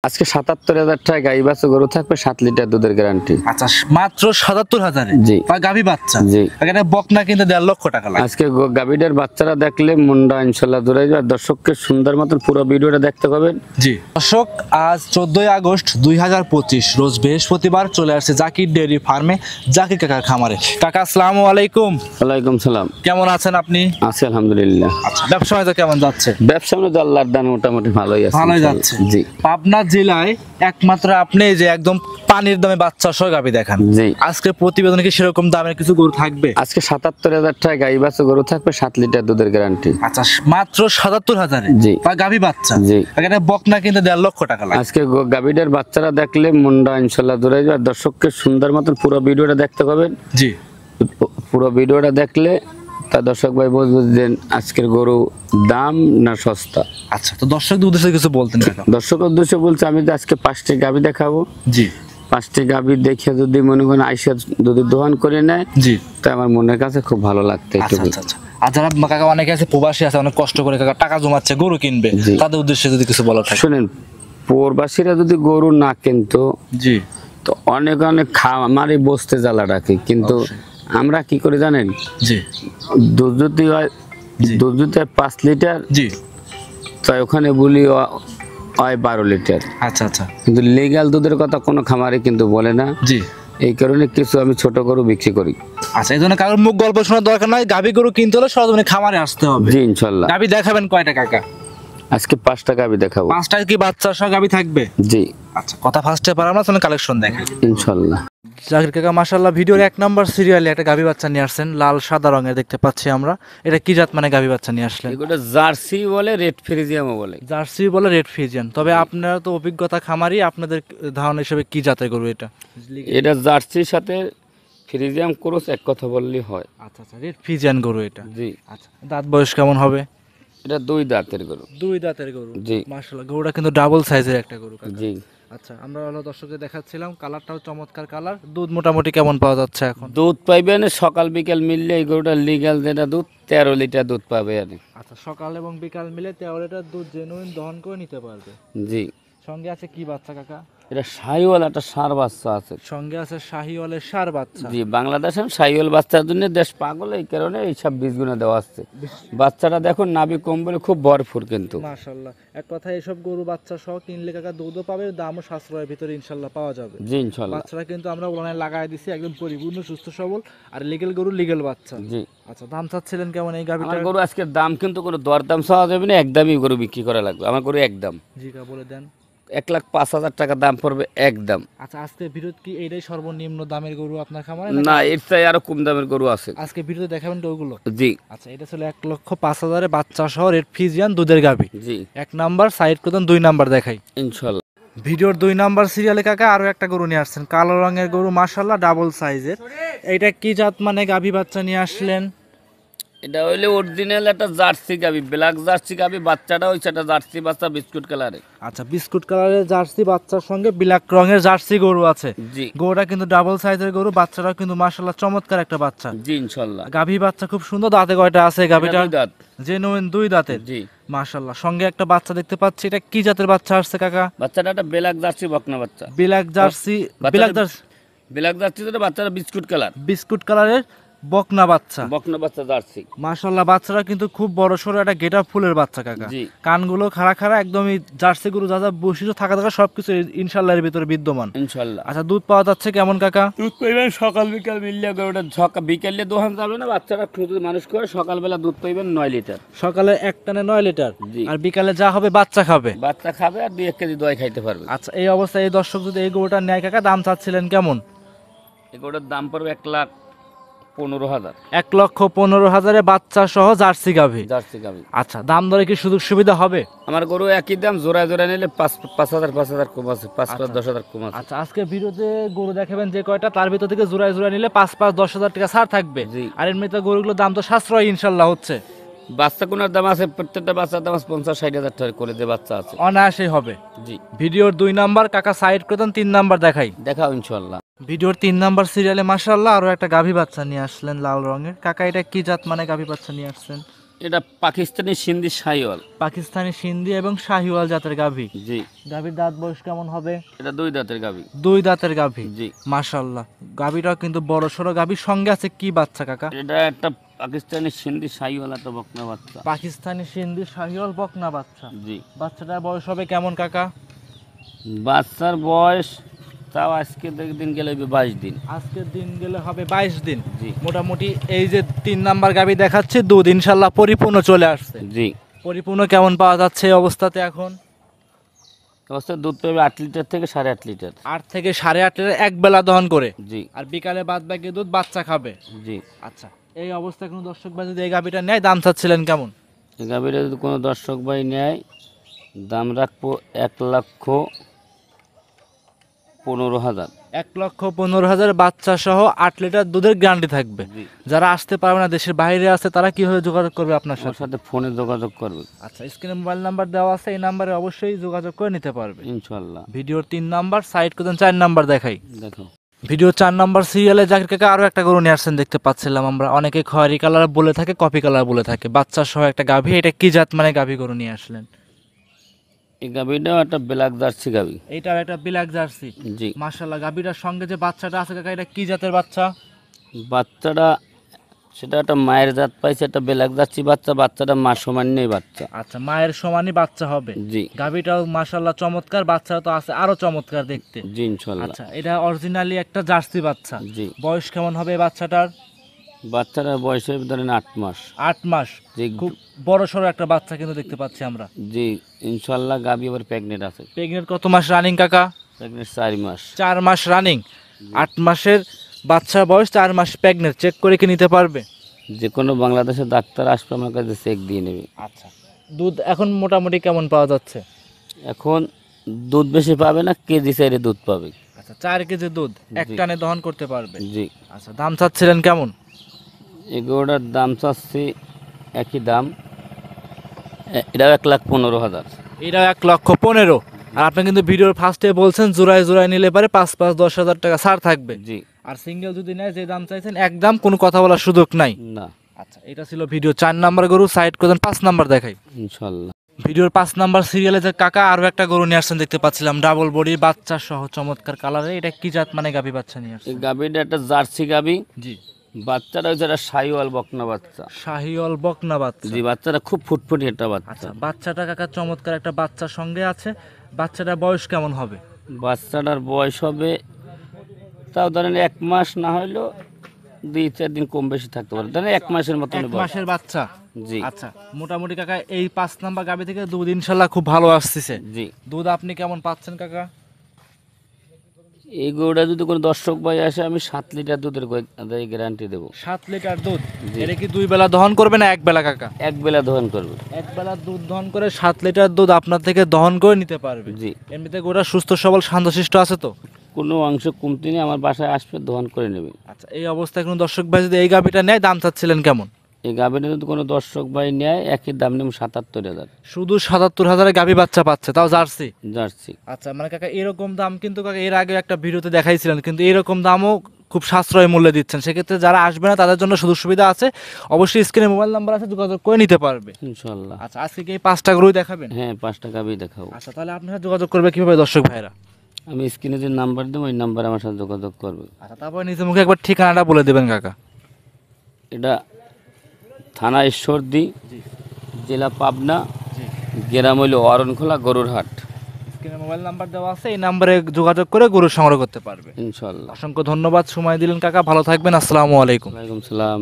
আজকে ৭৭,০০০ টাকা গাই বাচ্চা গরু থাকবে ৭ লিটার দুধের গ্যারান্টি। আচ্ছা, মাত্র ৭৭,০০০ জি। গাভী বাচ্চা। জি। এখানে বকনা কিন্তু ১.৫ লক্ষ টাকা লাগে। আজকে গাভীটার বাচ্চারা দেখলে মনটা ইনশাআল্লাহ জুড়ে যাবে। দর্শককে সুন্দর মতন পুরো ভিডিওটা দেখতে পাবেন। জি দর্শক, আজ ১৪ই আগস্ট ২০২৫ রোজ বৃহস্পতিবার চলে আসছে জাকির ডেয়ারি ফার্মে, জাকির কাকার খামারে। কাকা আসসালামু আলাইকুম। ওয়ালাইকুম সালাম। কেমন আছেন আপনি? আছি আলহামদুলিল্লাহ। আচ্ছা, ব্যবসা বাণিজ্য কেমন যাচ্ছে? ব্যবসা মানে আল্লাহর দান মোটামুটি ভালোই আছে। ভালোই যাচ্ছে। জি। পাবনা জেলায় একমাত্র আপনি যে একদম পানির দামে বাচ্চা সহ গাভী দেখান। জি। আজকে প্রতিবেদনে কি সেরকম দামের কিছু গরু থাকবে? আজকে ৭৭,০০০ টাকা গাই বাচ্চা গরু থাকবে ৭ লিটার দুধের গ্যারান্টি। আচ্ছা, মাত্র ৭৭,০০০ জি। গাভী বাচ্চা। জি। এখানে বকনা কিন্তু ১.৫ লক্ষ টাকা লাগে। আজকে গাভীটার বাচ্চারা দেখলে মনটা ইনশাআল্লাহ জুড়ে যাবে। দর্শককে সুন্দর মতন পুরো ভিডিওটা দেখতে পাবেন। জি। পুরো ভিডিওটা দেখলে তা দর্শক ভাই বুঝবেন যে আজকের গরু দাম না সস্তা। আচ্ছা, তো দর্শকদের উদ্দেশ্যে কিছু বলতেন কাকা? দর্শক উদ্দেশ্য বলছে আমি যে আজকে 5টি গাভী দেখাবো। জি। 5টি গাভী দেখে যদি মনে করেন আইসা যদি দোকান করে নেয়, জি, তা আমার মনের কাছে খুব ভালো লাগতো। আচ্ছা আচ্ছা আচ্ছা। আর যারা কাকা অনেকে আছে প্রবাসী আছে, অনেক কষ্ট করে কাকা টাকা জমাচ্ছে গরু কিনবে, জি। তাদের উদ্দেশ্যে যদি কিছু বলা থাকে। শুনেন, প্রবাসীরা যদি গরু না কিনতো জি, তো অনেক অনেক খামারে বসতে জ্বালা রাখে, কিন্তু আমরা কি করে জানেন, জি, দুধ যদি হয়, জি। দুধ যদি হয় 5 লিটার, জি, তাই ওখানে বলি হয় 12 লিটার। আচ্ছা আচ্ছা, কিন্তু লিগ্যাল দুধের কথা কোনো খামারে কিন্তু বলে না। জি। এই কারণে কিছু আমি ছোট গরু বিক্রি করি। আচ্ছা, এই জন্য কারোর মুখ গল্প শোনার দরকার নাই, গাভী গরু কিনতে হলে সরজমিনে খামারে আসতে হবে। জি ইনশাল্লাহ। গাভী দেখাবেন কয়টা কাকা? আজকে 5টা গাভী দেখাবো। 5টা কি বাচ্চা সহ গাভী থাকবে? জি আচ্ছা, কথা ফার্স্টে পারাম না, তাহলে কালেকশন দেখেন ইনশাল্লাহ। জাকির কাকা মাশাআল্লাহ ভিডিওর 1 নাম্বার সিরিয়ালে একটা গাভী বাচ্চা নিয়ে আসছেন, লাল সাদা রঙের দেখতে পাচ্ছি আমরা। এটা কি জাত মানে গাভী বাচ্চা নিয়ে আসলেন? এগুলো জার্সি বলে, রেড ফ্রিজিয়ামও বলে। জার্সি বলে, রেড ফ্রিজিয়ান। তবে আপনারা তো অভিজ্ঞতা খামারি, আপনাদের ধারণা হিসেবে কি জাতের গরু এটা? এটা জার্সির সাথে ফ্রিজিয়াম ক্রস এক কথা বললেই হয়। আচ্ছা আচ্ছা, রেড ফ্রিজিয়ান গরু এটা। জি। আচ্ছা, দাঁত বয়স কেমন হবে? এটা 2 দাঁতের গরু। 2 দাঁতের গরু। জি। মাশাআল্লাহ, গরুটা কিন্তু ডাবল সাইজের একটা গরু কাকা। জি। আচ্ছা, আমরা হলো দর্শকদের দেখাচ্ছিলাম, কালারটাও চমৎকার কালার। দুধ মোটামুটি কেমন পাওয়া যাচ্ছে এখন? দুধ পাইবেন সকাল বিকেল মিললে, এই গরুটা লিগ্যাল যেটা দুধ 13 লিটার দুধ পাবে আর। আচ্ছা, সকাল এবং বিকাল মিলে 13 লিটার দুধ জেনুইন দহন করে নিতে পারবে। জি। সঙ্গে আছে কি বাচ্চা কাকা? এটা শাহিওয়াল একটা ষাঁড় বাচ্চা আছে। সঙ্গে আছে শাহিওয়ালের ষাঁড় বাচ্চা। জি, বাংলাদেশে শাহিওয়াল বাচ্চার জন্য দেশ পাগল, এই কারণে এইসব বীজগুলো দেওয়া আসছে। বাচ্চাটা দেখুন নাভি কম্বলে খুব ভরপুর কিন্তু। মাশাআল্লাহ, এক কথা এইসব গরু বাচ্চা সহ কিনলে কাকা দুধও পাবে, দামও সাশ্রয়ের ভিতরে ইনশাআল্লাহ পাওয়া যাবে। জি ইনশাআল্লাহ। বাচ্চারা কিন্তু আমরা ওলানে লাগাই দিছি, একদম পরিপূর্ণ সুস্থ সবল আর লিগ্যাল গরু, লিগ্যাল বাচ্চা। জি। আচ্ছা, দাম চাচ্ছিলেন কেমন এই গাভীটা? আমার গরু আজকে দাম কিন্তু কোনো দরদাম চাওয়া যাবে না, একদমই গরু বিক্রি করা লাগবে। আমার গরু একদম। জি কা বলে দেন। 1,05,000 টাকা দাম পড়বে একদম। আচ্ছা, আজকে ভিডিওত কি এইটাই সর্বনিম্ন দামের গরু আপনার খামারে? না, এর চাই আরো কম দামের গরু আছে। আজকে ভিডিওতে দেখাবেন তো ওগুলো? জি। আচ্ছা, এটা ছিল 1,05,000 বাচ্চা সহ রেড ফ্রিজিয়ান দুধের গাভী। জি 1 নাম্বার সাইড করতেন, 2 নাম্বার দেখাই। ইনশাআল্লাহ। ভিডিওর 2 নাম্বার সিরিয়ালে কাকা আরো একটা গরু নিয়ে আসছেন, কালো রঙের গরু মাশাআল্লাহ, ডাবল সাইজের। এইটা কি জাত মানে গাভী বাচ্চা নিয়ে আসলেন? এটা হইলে অরিজিনাল একটা জার্সি গাবি, ব্ল্যাক জার্সি গাবি। বাচ্চাটা হইছে একটা জার্সি বাচ্চা, বিস্কুট কালারে। আচ্ছা, বিস্কুট কালারের জার্সি বাচ্চার সঙ্গে ব্ল্যাক রঙের জার্সি গরু আছে। জি। গরুটা কিন্তু ডাবল সাইজের গরু, বাচ্চাটাও কিন্তু মাশাআল্লাহ চমৎকার একটা বাচ্চা। জি ইনশাআল্লাহ। গাভী বাচ্চা খুব সুন্দর। দাঁতে কয়টা আছে গাভীটা? 2 দাঁত। জেনুইন 2 দাঁতের। জি। মাশাআল্লাহ, সঙ্গে একটা বাচ্চা দেখতে পাচ্ছি। এটা কি জাতের বাচ্চা আসছে কাকা? বাচ্চাটা একটা ব্ল্যাক জার্সি বকনা বাচ্চা। Black jersey, black jersey, black jersey যেটা বাচ্চাটা বিস্কুট কালার। বিস্কুট কালারের বকনা বাচ্চা। বকনা বাচ্চা জার্সি। মাশাআল্লাহ, বাচ্চারা কিন্তু খুব বড় সড়ো একটা গেটআপ ফুলের বাচ্চা কাকা। জি। কানগুলো খাড়া খাড়া, একদমই জার্সি গরু যা যা বৈশিষ্ট্য থাকা দরকার সবকিছু ইনশাআল্লাহ এর ভিতরে বিদ্যমান। ইনশাআল্লাহ। আচ্ছা, দুধ পাওয়া যাচ্ছে কেমন কাকা? দুধ পাইবেন সকাল বিকাল মিললে, গরুটা সকাল বিকালে দোহান যাবে না। বাচ্চাটা শুধু মানুষ করে সকালবেলা দুধ পাইবেন 9 লিটার। সকালে এক টানে 9 লিটার। জি। আর বিকালে যা হবে বাচ্চা খাবে। বাচ্চা খাবে আর 2-1 কেজি দই খাইতে পারবে। আচ্ছা, এই অবস্থায় এই দর্শক যদি এই গরুটা নেয় কাকা, দাম চাচ্ছিলেন কেমন? এই গরুটার দাম পড়বে 1,15,000। 1,15,000 বাচ্চা সহ জার্সি গাভী। জার্সি গাভী। আচ্ছা, দাম দরে কি সুযোগ সুবিধা হবে? আমার গরু একই দাম, জোড়ায় জোড়ায় নিলে 5,000 কম আছে, 5,000-10,000 কম আছে। আচ্ছা, আজকে ভিডিওতে গরু দেখাবেন যে কয়টা, তার ভিতর থেকে জোড়ায় জোড়ায় নিলে 5,000-10,000 টাকা ছাড় থাকবে। জি। আর এমনিতে গরুগুলোর দাম তো সাশ্রয় ইনশাল্লাহ হচ্ছে। বাচ্চা কোনার দাম আছে, প্রত্যেকটা বাচ্চার দাম 50-60 হাজার টাকা করে যে বাচ্চা আছে। অনায়াসেই হবে। জি। ভিডিওর 2 নাম্বার কাকা সাইড করে দেন, 3 নাম্বার দেখাই। দেখাও ইনশাআল্লাহ। ভিডিওর 3 নাম্বার সিরিয়ালে মাশাআল্লাহ আরো একটা গাভী বাচ্চা নিয়ে আসলেন লাল রঙের। কাকা এটা কি জাত মানে গাভী বাচ্চা নিয়ে আসছেন? এটা পাকিস্তানি সিন্ধি শাহিওয়াল। পাকিস্তানি সিন্ধি এবং শাহিওয়াল জাতের গাভী। জি। গাভীর দাঁত বয়স কেমন হবে? এটা 2 দাঁতের গাভী। 2 দাঁতের গাভী। জি। মাশাআল্লাহ, গাভীটাও কিন্তু বড় সড়ো গাভী। সঙ্গে আছে কি বাচ্চা কাকা? এটা একটা পাকিস্তানি সিন্ধি শাহিওয়াল, একটা বকনা বাচ্চা। পাকিস্তানি সিন্ধি শাহিওয়াল বকনা বাচ্চা। জি। বাচ্চাটার বয়স হবে কেমন কাকা? বাচ্চার বয়স তাও আজকে দিন গেলে 22 দিন। আজকের দিন গেলে হবে 22 দিন। জি। মোটামুটি এই যে 3 নাম্বার গাভী দেখাচ্ছে, দুধ ইনশাল্লাহ পরিপূর্ণ চলে আসছে। জি। পরিপূর্ণ কেমন পাওয়া যাচ্ছে এই অবস্থাতে এখন? অবস্থা দুধ পাবে 8 লিটার থেকে 8.5 লিটার। 8 থেকে 8.5 লিটার এক বেলা দহন করে। জি। আর বিকালে বাদ বাকি দুধ বাচ্চা খাবে। জি। আচ্ছা, এই অবস্থায় কোনো দর্শক ভাই যদি এই গাভীটা নেয়, দাম চাচ্ছিলেন কেমন? এই গাভীটা যদি কোনো দর্শক ভাই নেয়, দাম রাখবো 1,15,000। 1,15,000 বাচ্চা সহ 8 লিটার দুধের গ্যারান্টি থাকবে। জি। যারা আসতে পারবে না, দেশের বাইরে আছে, তারা কিভাবে যোগাযোগ করবে আপনার ওর সাথে? সাথে ফোনে যোগাযোগ করবে। আচ্ছা, স্ক্রিনে মোবাইল নাম্বার দেওয়া আছে, এই নাম্বারে অবশ্যই যোগাযোগ করে নিতে পারবে। ইনশাল্লাহ। ভিডিওর 3 নাম্বার, সাইড করতেন 4 নাম্বার দেখাই। দেখো, ভিডিও 4 নাম্বার সিরিয়ালে জাকির কাকা আরো একটা গরু নিয়ে আসছেন দেখতে পাচ্ছিলাম আমরা। অনেকে খয়েরি কালার বলে থাকে, কপি কালার বলে থাকে। বাচ্চা সহ একটা গাভী। এটা কি জাত মানে গাভী গরু নিয়ে আসলেন? এই গাভীটাও একটা ব্ল্যাক জার্সি গাভী। এইটা একটা ব্ল্যাক জার্সি। জি। মাশাআল্লাহ, গাভীটার সঙ্গে যে বাচ্চাটা আছে কাকা, এটা কি জাতের বাচ্চা? বাচ্চাটা সেটা একটা মায়ের জাত পাইছে, একটা ব্ল্যাক জার্সি বাচ্চা। বাচ্চাটা মা সমান্যই বাচ্চা। আচ্ছা, মায়ের সমানই বাচ্চা হবে। জি। গাভীটাও মাশাআল্লাহ চমৎকার, বাচ্চাটা তো আছে আরো চমৎকার দেখতে। জি ইনশাল্লাহ। আচ্ছা, এটা অরিজিনালি একটা জার্সি বাচ্চা। জি। বয়স কেমন হবে এই বাচ্চাটার? বাচ্চাটার বয়স হবে ধরেন 8 মাস। 8 মাস। জি। খুব বড় সড়ো একটা বাচ্চা কিন্তু দেখতে পাচ্ছি আমরা। জি ইনশাল্লাহ। গাভী আবার প্রেগনেন্ট আছে। প্রেগনেন্ট কত মাস রানিং কাকা? প্রেগনেন্ট 4 মাস। 4 মাস রানিং। 8 মাসের বাচ্চার বয়স, 4 মাস প্রেগনেন্ট। চেক করে কি নিতে পারবে? যে কোনো বাংলাদেশের ডাক্তার আসবে আমার কাছে, চেক দিয়ে নেবে। আচ্ছা, দুধ এখন মোটামুটি কেমন পাওয়া যাচ্ছে? এখন দুধ বেশি পাবে না, কেজি চাইলে দুধ পাবে। আচ্ছা, 4 কেজি দুধ এক জি। টানে দহন করতে পারবে। জি। আচ্ছা, দাম চাচ্ছিলেন কেমন? এগুলোটার দাম চাচ্ছি একই দাম, এটাও 1,15,000। এটাও 1,15,000। আর আপনি কিন্তু ভিডিওর ফার্স্টে বলছেন জোড়ায় জোড়ায় নিলে পারে 5,5-10,000 টাকা ছাড় থাকবে। জি। আর সিঙ্গেল যদি নেয়, যে দাম চাইছেন একদম, কোনো কথা বলার সুযোগ নাই। না। আচ্ছা, এটা ছিল ভিডিও 4 নাম্বার গরু। সাইড করে 5 নাম্বার দেখাই। ইনশাল্লাহ। ভিডিওর 5 নাম্বার সিরিয়ালে যে কাকা আরো একটা গরু নিয়ে আসছেন দেখতে পাচ্ছিলাম, ডাবল বডি বাচ্চা সহ চমৎকার কালারে। এটা কি জাত মানে গাভী বাচ্চা নিয়ে এই আসছেন? গাভীটা একটা জার্সি গাভী। জি। বাচ্চাটা হচ্ছে একটা শাহিওয়াল বকনা বাচ্চা। শাহিওয়াল বকনা বাচ্চা। জি। বাচ্চাটা খুব ফুটফুটি একটা বাচ্চা। আচ্ছা, বাচ্চাটা কাকা চমৎকার একটা বাচ্চার সঙ্গে আছে। বাচ্চাটার বয়স কেমন হবে? বাচ্চাটার বয়স হবে তাও ধরেন 1 মাস, না হইলেও 2-4 দিন কম বেশি থাকতে পারে, ধরেন 1 মাসের মতন 1 বয়স। মাসের বাচ্চা। জি। আচ্ছা, মোটামুটি কাকা এই 5 নাম্বার গাভী থেকে দুধ ইনশাল্লাহ খুব ভালো আসতেছে। জি। দুধ আপনি কেমন পাচ্ছেন কাকা? এই গরুটা যদি কোনো দর্শক ভাই আসে, আমি 7 লিটার দুধের গ্যারান্টি দেবো। 7 লিটার দুধ। জি। এটা কি 2 বেলা দহন করবে না 1 বেলা কাকা? 1 বেলা দহন করবে। 1 বেলা দুধ দহন করে 7 লিটার দুধ আপনার থেকে দহন করে নিতে পারবে। জি। এমনিতে গোটা সুস্থ সবল শান্তশিষ্ট আছে তো? কোনো অংশ কমতি নেই, আমার বাসায় আসবে দহন করে নেবে। আচ্ছা, এই অবস্থায় কোনো দর্শক ভাই যদি এই গাভীটা নেয়, দাম চাচ্ছিলেন কেমন? এই গাভীটা যদি কোনো দর্শক ভাই নেয়, একই দাম নেব 77,000। শুধু 77,000 গাভী বাচ্চা পাচ্ছে, তাও জার্সি। জার্সি। আচ্ছা, মানে কাকা এরকম দাম কিন্তু কাকা এর আগে একটা ভিডিওতে দেখাইছিলেন, কিন্তু এরকম দামও খুব সাশ্রয় মূল্যে দিচ্ছেন। সেক্ষেত্রে যারা আসবে না তাদের জন্য সুযোগ সুবিধা আছে। অবশ্যই স্ক্রিনে মোবাইল নাম্বার আছে, যোগাযোগ করে নিতে পারবে। ইনশাল্লাহ। আচ্ছা, আজকে কি এই 5টা গরুই দেখাবেন? হ্যাঁ, 5টা গাভী দেখাবো। আচ্ছা, তাহলে আপনারা যোগাযোগ করবে কিভাবে দর্শক ভাইরা? আমি স্ক্রিনে যে নাম্বার দেবো, ওই নাম্বারে আমার সাথে যোগাযোগ করবে। আচ্ছা, তারপরে নিজে মুখে একবার ঠিকানাটা বলে দেবেন কাকা। এটা থানা ঈশ্বরদী, জেলা পাবনা, গ্রাম হইল অরণখোলা, গরুর হাট। স্ক্রিনে মোবাইল নাম্বার দেওয়া আছে, এই নাম্বারে যোগাযোগ করে গরু সংগ্রহ করতে পারবে। ইনশাল্লাহ। অসংখ্য ধন্যবাদ, সময় দিলেন কাকা। ভালো থাকবেন। আসসালামু আলাইকুম। ওয়ালাইকুম সালাম।